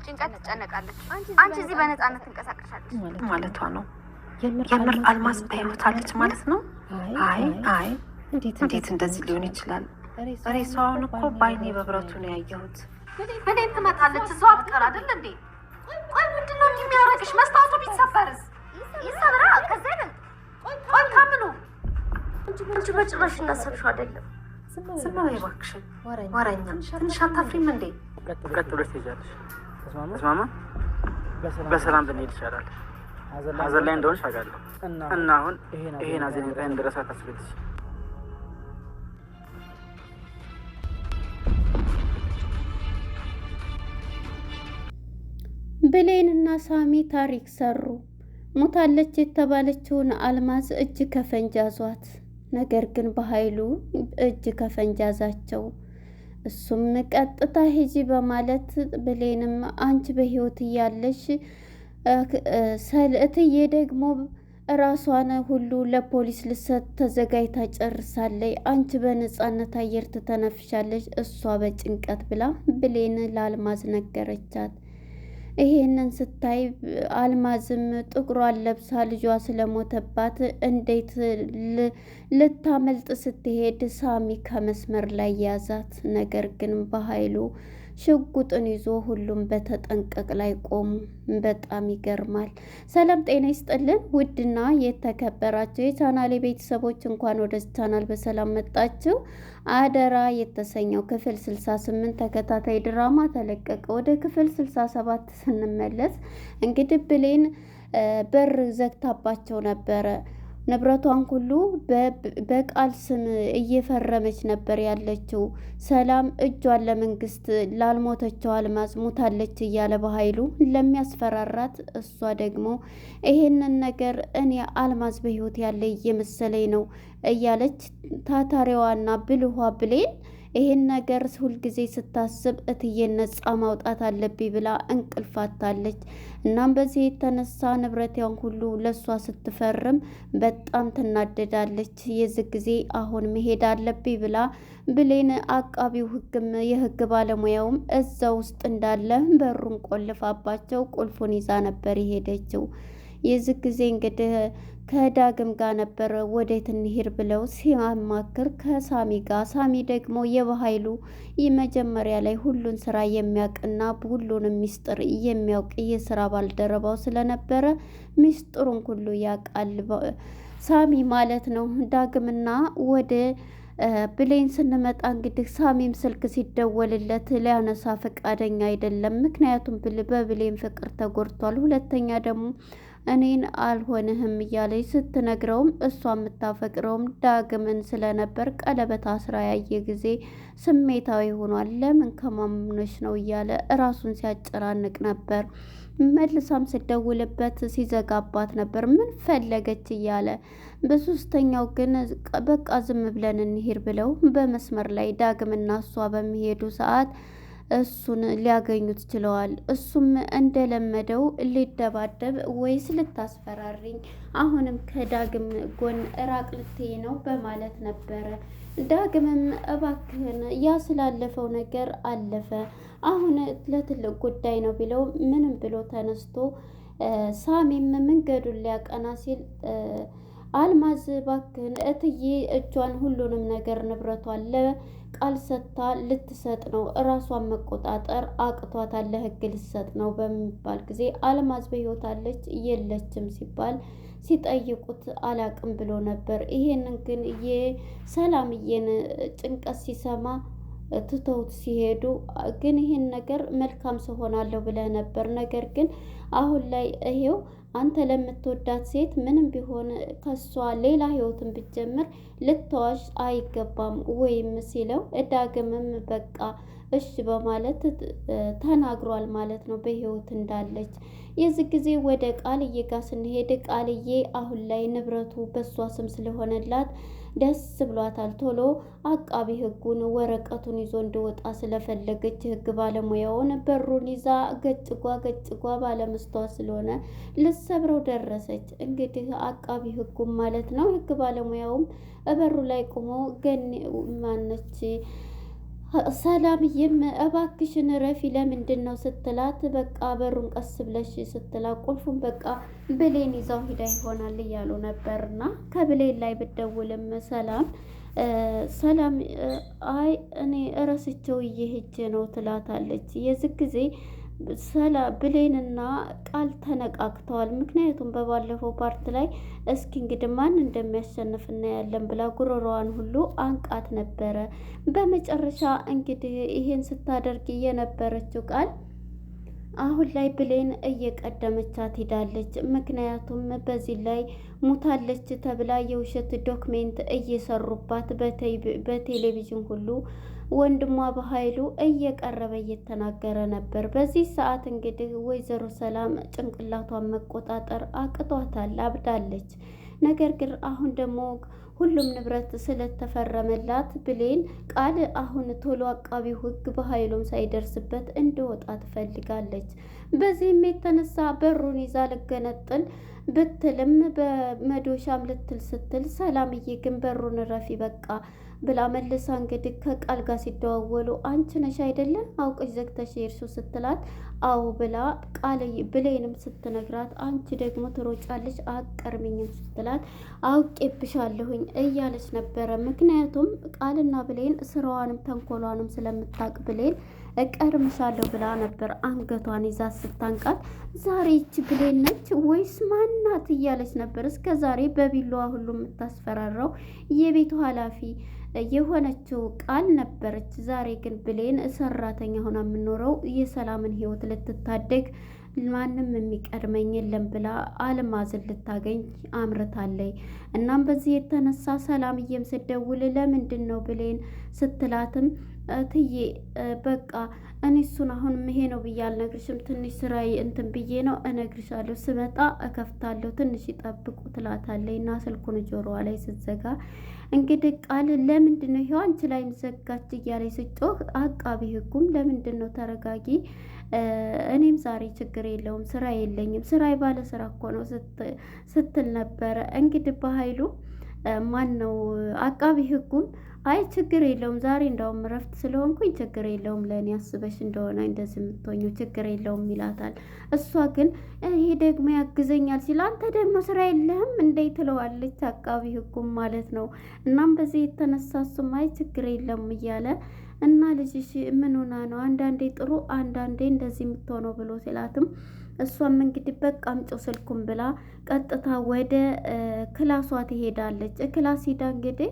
ጭንቀት ትጨነቃለች። አንቺ እዚህ በነፃነት ትንቀሳቀሻለች ማለቷ ነው። የምር አልማዝ በህይወት አለች ማለት ነው? አይ እንዴት እንደዚህ ሊሆን ይችላል? ሬሳውን እኮ በአይኔ በብረቱ ነው ያየሁት። እኔም ትመጣለች፣ እዛው አትቀር አይደል እንዴ? ቆይ ምንድን ነው የሚያረግሽ? መስታወቱ ቢሰበርስ? ይሰብራ ከዛ ይበልጥ። ቆይ ከምኑ አንቺ በጭራሽ እናሰብሽው አይደለም። ዝም በይ እባክሽን ወረኛ። ትንሽ አታፍሪም እንዴ? ቀጥሎሽ ትሄጃለሽ። ተስማማ? በሰላም ብንሄድ ይሻላል። ሀዘን ላይ እንደሆንሽ አውቃለሁ እና አሁን ይሄን ሀዘን ላይ እንደረሳ ታስቤልሽ። ብሌንና ሳሚ ታሪክ ሰሩ። ሞታለች የተባለችውን አልማዝ እጅ ከፈንጅ ያዟት። ነገር ግን በኃይሉ እጅ ከፈንጅ ያዛቸው። እሱም ቀጥታ ሂጂ በማለት ብሌንም አንቺ በህይወት እያለሽ እትዬ ደግሞ ራሷን ሁሉ ለፖሊስ ልሰጥ ተዘጋጅታ ጨርሳለች። አንቺ በነፃነት አየር ትተነፍሻለች፣ እሷ በጭንቀት ብላ ብሌን ለአልማዝ ነገረቻት። ይሄንን ስታይ አልማዝም ጥቁሯን ለብሳ ልጇ ስለሞተባት እንዴት ልታመልጥ ስትሄድ ሳሚ ከመስመር ላይ ያዛት። ነገር ግን በኃይሉ ሽጉጥን ይዞ ሁሉም በተጠንቀቅ ላይ ቆሙ። በጣም ይገርማል። ሰላም ጤና ይስጥልን ውድና የተከበራችሁ የቻናሌ ቤተሰቦች እንኳን ወደ ቻናል በሰላም መጣችሁ። አደራ የተሰኘው ክፍል 68 ተከታታይ ድራማ ተለቀቀ። ወደ ክፍል 67 ስንመለስ እንግዲህ ብሌን በር ዘግታባቸው ነበረ። ንብረቷን ሁሉ በቃል ስም እየፈረመች ነበር ያለችው። ሰላም እጇን ለመንግስት ላልሞተችው አልማዝ ሞታለች እያለ በኃይሉ ለሚያስፈራራት፣ እሷ ደግሞ ይሄንን ነገር እኔ አልማዝ በህይወት ያለ እየመሰለኝ ነው እያለች ታታሪዋና ብልኋ ብሌን ይሄን ነገር ሁልጊዜ ስታስብ እትዬን ነፃ ማውጣት አለብኝ ብላ እንቅልፋታለች። እናም በዚህ የተነሳ ንብረቷን ሁሉ ለሷ ስትፈርም በጣም ትናደዳለች። የዚህ ጊዜ አሁን መሄድ አለብኝ ብላ ብሌን አቃቢው ህግም የህግ ባለሙያውም እዛ ውስጥ እንዳለ በሩን ቆልፋባቸው ቁልፉን ይዛ ነበር የሄደችው። የዚህ ጊዜ እንግዲህ ከዳግም ጋር ነበር ወዴት እንሂድ ብለው ሲያማክር ከሳሚ ጋር። ሳሚ ደግሞ የበኃይሉ መጀመሪያ ላይ ሁሉን ስራ የሚያውቅና ሁሉንም ሚስጥር የሚያውቅ የስራ ባልደረባው ስለነበረ ሚስጥሩን ሁሉ ያውቃል ሳሚ ማለት ነው። ዳግምና ወደ ብሌን ስንመጣ እንግዲህ ሳሚም ስልክ ሲደወልለት ሊያነሳ ፈቃደኛ አይደለም። ምክንያቱም በብሌን ፍቅር ተጎድቷል። ሁለተኛ ደግሞ እኔን አልሆንህም እያለች ስትነግረውም እሷ የምታፈቅረውም ዳግምን ስለነበር ቀለበት አስራ ያየ ጊዜ ስሜታዊ ሆኗል። ለምን ከማምነሽ ነው እያለ እራሱን ሲያጨናንቅ ነበር። መልሳም ስደውልበት ሲዘጋባት ነበር። ምን ፈለገች እያለ በሶስተኛው ግን በቃ ዝም ብለን እንሄድ ብለው በመስመር ላይ ዳግምና እሷ በሚሄዱ ሰዓት እሱን ሊያገኙት ችለዋል። እሱም እንደለመደው ሊደባደብ ወይስ ልታስፈራሪኝ አሁንም ከዳግም ጎን ራቅ ልትይ ነው በማለት ነበረ። ዳግምም እባክህን ያ ስላለፈው ነገር አለፈ፣ አሁን ለትልቅ ጉዳይ ነው ቢለው ምንም ብሎ ተነስቶ ሳሚም መንገዱን ሊያቀና ሲል አልማዝ እባክህን እትዬ እጇን ሁሉንም ነገር ንብረቷን ለቃል ሰጥታ ልትሰጥ ነው፣ እራሷን መቆጣጠር አቅቷታል፣ ለህግ ልትሰጥ ነው በሚባል ጊዜ አልማዝ በህይወት አለች የለችም ሲባል ሲጠይቁት አላቅም ብሎ ነበር። ይሄንን ግን የሰላምዬን ጭንቀት ሲሰማ ትተውት ሲሄዱ ግን ይሄን ነገር መልካም ሰው ሆናለሁ ብለህ ነበር፣ ነገር ግን አሁን ላይ ይሄው አንተ ለምትወዳት ሴት ምንም ቢሆን ከሷ ሌላ ህይወትን ብትጀምር ልትዋሽ አይገባም ወይም ሲለው ዳግምም በቃ እሺ በማለት ተናግሯል ማለት ነው በህይወት እንዳለች። የዚህ ጊዜ ወደ ቃልዬ ጋር ስንሄድ ቃልዬ አሁን ላይ ንብረቱ በሷ ስም ስለሆነላት ደስ ብሏታል። ቶሎ አቃቢ ህጉን ወረቀቱን ይዞ እንዲወጣ ስለፈለገች ህግ ባለሙያውን በሩን ይዛ ገጭጓ ባለመስታወት ስለሆነ ልሰብረው ደረሰች። እንግዲህ አቃቢ ህጉም ማለት ነው ህግ ባለሙያውም በሩ ላይ ቆሞ ገኒ ማነች ሰላምዬም እባክሽን ረፊ ለምንድን ነው ስትላት፣ በቃ በሩን ቀስ ብለሽ ስትላት ቁልፉን በቃ ብሌን ይዛው ሂዳ ይሆናል እያሉ ነበርና ከብሌን ላይ ብደውልም ሰላም አይ እኔ እረስቸው እየሄጄ ነው ትላታለች። የዚህ ጊዜ ብሌንና ቃል ተነቃቅተዋል። ምክንያቱም በባለፈው ፓርት ላይ እስኪ እንግዲህ ማን እንደሚያሸንፍ እናያለን ብላ ጉሮሮዋን ሁሉ አንቃት ነበረ። በመጨረሻ እንግዲህ ይሄን ስታደርግ የነበረችው ቃል አሁን ላይ ብሌን እየቀደመቻት ሄዳለች። ምክንያቱም በዚህ ላይ ሙታለች ተብላ የውሸት ዶክሜንት እየሰሩባት በቴሌቪዥን ሁሉ ወንድሟ በኃይሉ እየቀረበ እየተናገረ ነበር። በዚህ ሰዓት እንግዲህ ወይዘሮ ሰላም ጭንቅላቷን መቆጣጠር አቅቷታል፣ አብዳለች። ነገር ግን አሁን ደግሞ ሁሉም ንብረት ስለተፈረመላት ብሌን ቃል አሁን ቶሎ አቃቢው ሕግ በኃይሉም ሳይደርስበት እንዲወጣ ትፈልጋለች። በዚህም የተነሳ በሩን ይዛ ልገነጥል ብትልም በመዶሻም ልትል ስትል ሰላምዬ ግን በሩን ረፊ በቃ ብላ መልሳ እንግዲህ ከቃል ጋር ሲደዋወሉ አንቺ ነሽ አይደለም አውቀሽ ዘግተሽ የሄድሽው ስትላት አዎ ብላ ቃል ብሌንም ስትነግራት አንቺ ደግሞ ትሮጫለሽ አቀርብኝም ስትላት አውቄብሻለሁኝ እያለች ነበረ። ምክንያቱም ቃልና ብሌን ስራዋንም ተንኮሏንም ስለምታውቅ ብሌን እቀርምሻለሁ ብላ ነበር አንገቷን ይዛ ስታንቃት። ዛሬ ይቺ ብሌን ነች ወይስ ማናት እያለች ነበር እስከ ዛሬ በቢላዋ ሁሉ የምታስፈራራው የቤቱ ኃላፊ የሆነችው ቃል ነበረች። ዛሬ ግን ብሌን ሰራተኛ ሆና የምኖረው የሰላምን ህይወት ልትታደግ ማንም የሚቀድመኝ የለም ብላ አልማዝን ልታገኝ አምርታለች። እናም በዚህ የተነሳ ሰላምዬም ስደውል ለምንድን ነው ብሌን ስትላትም እትዬ በቃ እኔ እሱን አሁን ይሄ ነው ብዬ አልነግርሽም፣ ትንሽ ስራዬ እንትን ብዬ ነው እነግርሻለሁ፣ ስመጣ እከፍታለሁ፣ ትንሽ ይጠብቁ ትላታለች። እና ስልኩን ጆሮዋ ላይ ስትዘጋ እንግዲህ ቃል ለምንድን ነው ይሄው አንቺ ላይ ዘጋች እያለች ስጮህ፣ አቃቢ ህጉም ለምንድን ነው ተረጋጊ፣ እኔም ዛሬ ችግር የለውም ስራ የለኝም፣ ስራ ባለ ስራ እኮ ነው ስትል ነበረ። እንግዲህ በኃይሉ ማን ነው አቃቢ ህጉም አይ ችግር የለውም ዛሬ እንደውም እረፍት ስለሆንኩኝ ችግር የለውም ለእኔ አስበሽ እንደሆነ እንደዚህ የምትሆኚው ችግር የለውም ይላታል። እሷ ግን ይሄ ደግሞ ያግዘኛል ሲል አንተ ደግሞ ስራ የለህም እንዴ ትለዋለች፣ አቃቢ ህጉም ማለት ነው። እናም በዚህ የተነሳ እሱም አይ ችግር የለም እያለ እና ልጅሽ ምን ሆና ነው አንዳንዴ ጥሩ አንዳንዴ እንደዚህ የምትሆነው ብሎ ሲላትም እሷም እንግዲህ በቃ አምጪው ስልኩን ብላ ቀጥታ ወደ ክላሷ ትሄዳለች። ክላስ ሂዳ እንግዲህ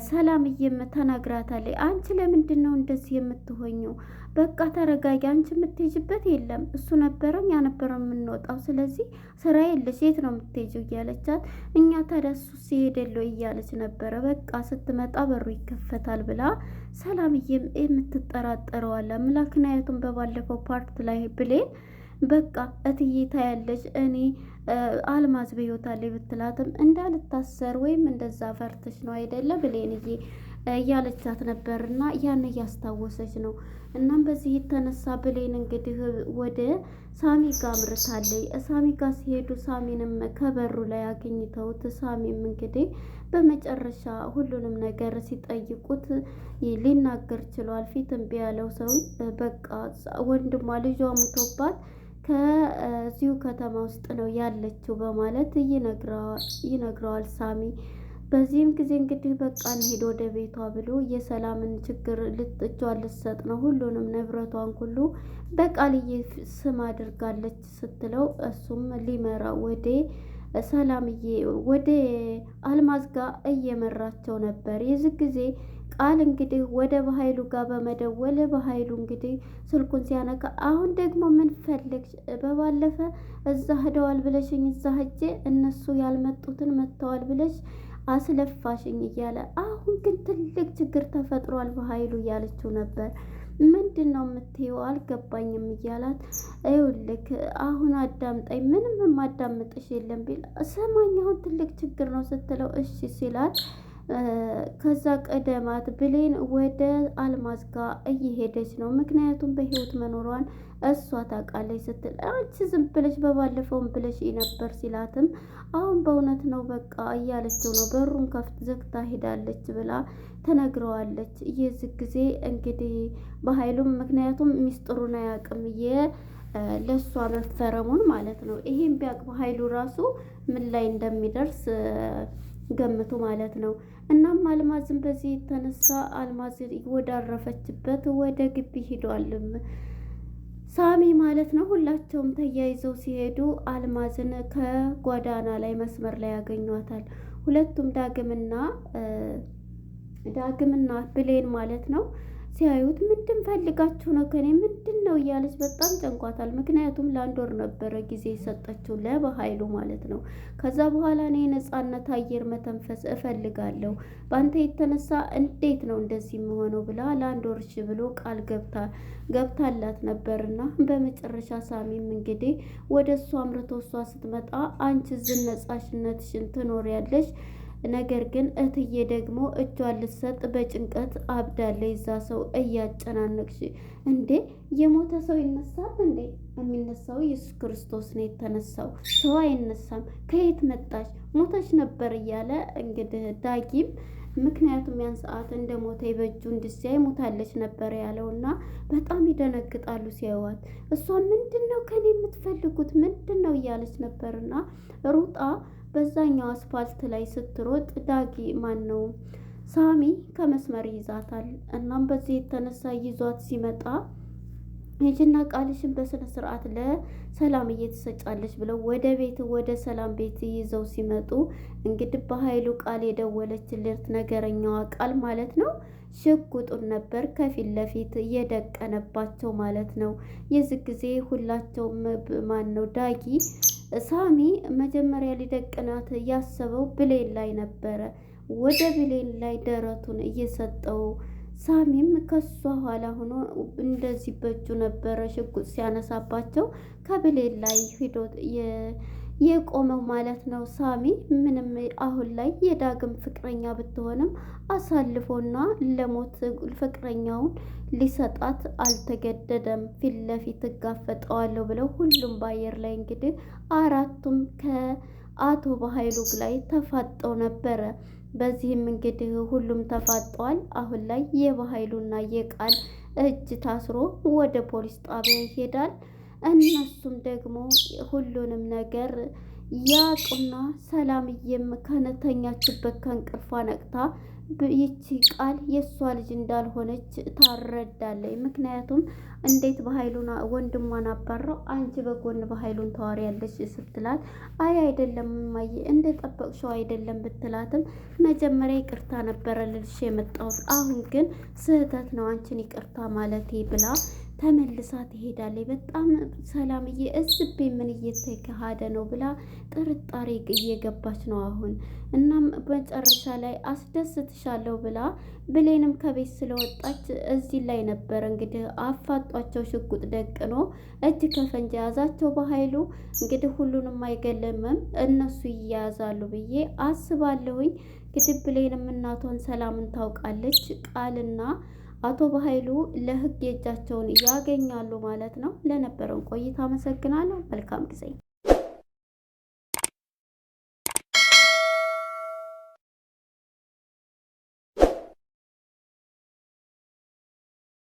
ሰላምዬም ተናግራታለች። አንቺ ለምንድን ነው እንደዚህ የምትሆኘው? በቃ ተረጋጊ፣ አንቺ የምትሄጂበት የለም እሱ ነበረኝ ያነበረ የምንወጣው፣ ስለዚህ ስራ የለሽ የት ነው የምትሄጂው እያለቻት፣ እኛ ታዲያ እሱ ሲሄደለው እያለች ነበረ። በቃ ስትመጣ በሩ ይከፈታል ብላ ሰላምዬም የምትጠራጠረዋለ ምክንያቱም በባለፈው ፓርት ላይ ብሌን በቃ እትዬ ታያለሽ እኔ አልማዝ በህይወታለች ብትላትም እንዳልታሰር ወይም እንደዛ ፈርተሽ ነው አይደለ ብሌንዬ እያለቻት ነበርና ያን እያስታወሰች ነው። እናም በዚህ የተነሳ ብሌን እንግዲህ ወደ ሳሚ ጋር አምርታለች። ሳሚ ጋር ሲሄዱ ሳሚንም ከበሩ ላይ አግኝተውት ሳሚም እንግዲህ በመጨረሻ ሁሉንም ነገር ሲጠይቁት ሊናገር ችሏል። ፊት እምቢ ያለው ሰው በቃ ወንድሟ ልጇ ሙቶባት ከዚሁ ከተማ ውስጥ ነው ያለችው በማለት ይነግረዋል ሳሚ። በዚህም ጊዜ እንግዲህ በቃ እንሂድ ወደ ቤቷ ብሎ የሰላምን ችግር እጇን ልትሰጥ ነው። ሁሉንም ንብረቷን ሁሉ በቃልዬ ስም አድርጋለች ስትለው እሱም ሊመራ ወደ ሰላምዬ ወደ አልማዝ ጋር እየመራቸው ነበር። የዚህ ጊዜ ቃል እንግዲህ ወደ በኃይሉ ጋር በመደወል በኃይሉ እንግዲህ ስልኩን ሲያነካ አሁን ደግሞ ምን ፈለግሽ? በባለፈ እዛ ሄደዋል ብለሽኝ እዛ ሄጄ እነሱ ያልመጡትን መጥተዋል ብለሽ አስለፋሽኝ እያለ አሁን ግን ትልቅ ችግር ተፈጥሯል በኃይሉ እያለችው ነበር። ምንድን ነው የምትይው አልገባኝም እያላት፣ ይኸውልህ አሁን አዳምጠኝ፣ ምንም የማዳምጥሽ የለም ቢል ሰማኝ አሁን ትልቅ ችግር ነው ስትለው እሺ ሲላት፣ ከዛ ቀደማት ብሌን ወደ አልማዝ ጋር እየሄደች ነው። ምክንያቱም በህይወት መኖሯን እሷ ታውቃለች ስትል አንቺ ዝም ብለሽ በባለፈውም ብለሽ ነበር ሲላትም አሁን በእውነት ነው በቃ እያለችው ነው። በሩን ከፍት ዘግታ ሄዳለች ብላ ተነግረዋለች። የዚህ ጊዜ እንግዲህ በኃይሉም ምክንያቱም ሚስጥሩን አያውቅም ለእሷ መፈረሙን ማለት ነው። ይሄን ቢያውቅ በኃይሉ ራሱ ምን ላይ እንደሚደርስ ገምቱ ማለት ነው። እናም አልማዝን በዚህ የተነሳ አልማዝ ወዳረፈችበት ወደ ግቢ ሂዷልም ሳሚ ማለት ነው። ሁላቸውም ተያይዘው ሲሄዱ አልማዝን ከጓዳና ላይ መስመር ላይ ያገኟታል። ሁለቱም ዳግምና ብሌን ማለት ነው። ሲያዩት ምንድን ፈልጋችሁ ነው ከኔ ምንድን ነው እያለች በጣም ጨንቋታል። ምክንያቱም ለአንድ ወር ነበረ ጊዜ የሰጠችው ለበኃይሉ ማለት ነው። ከዛ በኋላ እኔ ነፃነት አየር መተንፈስ እፈልጋለሁ በአንተ የተነሳ እንዴት ነው እንደዚህ የምሆነው ብላ ለአንድ ወር እሺ ብሎ ቃል ገብታላት ነበርና በመጨረሻ ሳሚም እንግዲህ ወደ እሷ አምርቶ እሷ ስትመጣ አንቺ ዝነጻሽነትሽን ትኖሪያለሽ ነገር ግን እትዬ ደግሞ እጇን ልትሰጥ በጭንቀት አብዳለች። እዛ ሰው እያጨናነቅሽ እንዴ የሞተ ሰው ይነሳል እንዴ? የሚነሳው ኢየሱስ ክርስቶስ ነው የተነሳው፣ ሰው አይነሳም። ከየት መጣሽ? ሞተሽ ነበር እያለ እንግዲህ ዳጊም ምክንያቱም ያን ሰዓት እንደ ሞተ በእጁ እንድሲያይ ሞታለች ነበር ያለውና በጣም ይደነግጣሉ ሲያዩዋት። እሷ ምንድነው ከኔ የምትፈልጉት ምንድነው እያለች ነበርና ሩጣ በዛኛው አስፋልት ላይ ስትሮጥ ዳጊ ነው ሳሚ ከመስመር ይዛታል። እናም በዚህ የተነሳ ይዟት ሲመጣ ሂጂና ቃልሽን በስነ ስርዓት ለሰላም እየተሰጫለች ብለው ወደ ሰላም ቤት ይዘው ሲመጡ እንግዲህ በኃይሉ ቃል የደወለችለት ነገረኛዋ ቃል ማለት ነው ሽጉጡን ነበር ከፊት ለፊት የደቀነባቸው ማለት ነው። የዚህ ጊዜ ሁላቸውም ዳጊ ሳሚ መጀመሪያ ሊደቅናት ያሰበው ብሌን ላይ ነበረ። ወደ ብሌን ላይ ደረቱን እየሰጠው ሳሚም ከሷ ኋላ ሆኖ እንደዚህ በእጁ ነበረ ሽጉጥ ሲያነሳባቸው ከብሌን ላይ ሂዶ የቆመው ማለት ነው። ሳሚ ምንም አሁን ላይ የዳግም ፍቅረኛ ብትሆንም አሳልፎና ለሞት ፍቅረኛውን ሊሰጣት አልተገደደም። ፊት ለፊት እጋፈጠዋለሁ ብለው ሁሉም በአየር ላይ እንግዲህ አራቱም ከአቶ በኃይሉ ላይ ተፋጠው ነበረ። በዚህም እንግዲህ ሁሉም ተፋጠዋል። አሁን ላይ የበኃይሉና የቃል እጅ ታስሮ ወደ ፖሊስ ጣቢያ ይሄዳል። እነሱም ደግሞ ሁሉንም ነገር ያጡና ሰላምዬም ከነተኛችበት ከእንቅልፏ ነቅታ ይቺ ቃል የእሷ ልጅ እንዳልሆነች ታረዳለች። ምክንያቱም እንዴት በኃይሉን ወንድሟን አባረው አንቺ በጎን በኃይሉን ታወሪያለሽ ስትላት አይ አይደለም እማዬ እንደጠበቅሽው አይደለም ብትላትም መጀመሪያ ይቅርታ ነበረ ልልሽ የመጣሁት አሁን ግን ስህተት ነው አንቺን ይቅርታ ማለቴ ብላ ተመልሳ ትሄዳለች። በጣም ሰላምዬ እዝቤ ምን እየተካሄደ ነው ብላ ጥርጣሬ እየገባች ነው አሁን። እናም መጨረሻ ላይ አስደስትሻለሁ ብላ ብሌንም ከቤት ስለወጣች እዚህ ላይ ነበር እንግዲህ አፋጧቸው ሽጉጥ ደቅኖ እጅ ከፈንጅ ያዛቸው በኃይሉ እንግዲህ ሁሉንም አይገለምም እነሱ ይያያዛሉ ብዬ አስባለሁኝ። እንግዲህ ብሌንም እናቷን ሰላምን ታውቃለች። ቃልና አቶ በኃይሉ ለህግ የእጃቸውን ያገኛሉ ማለት ነው። ለነበረን ቆይታ አመሰግናለሁ። መልካም ጊዜ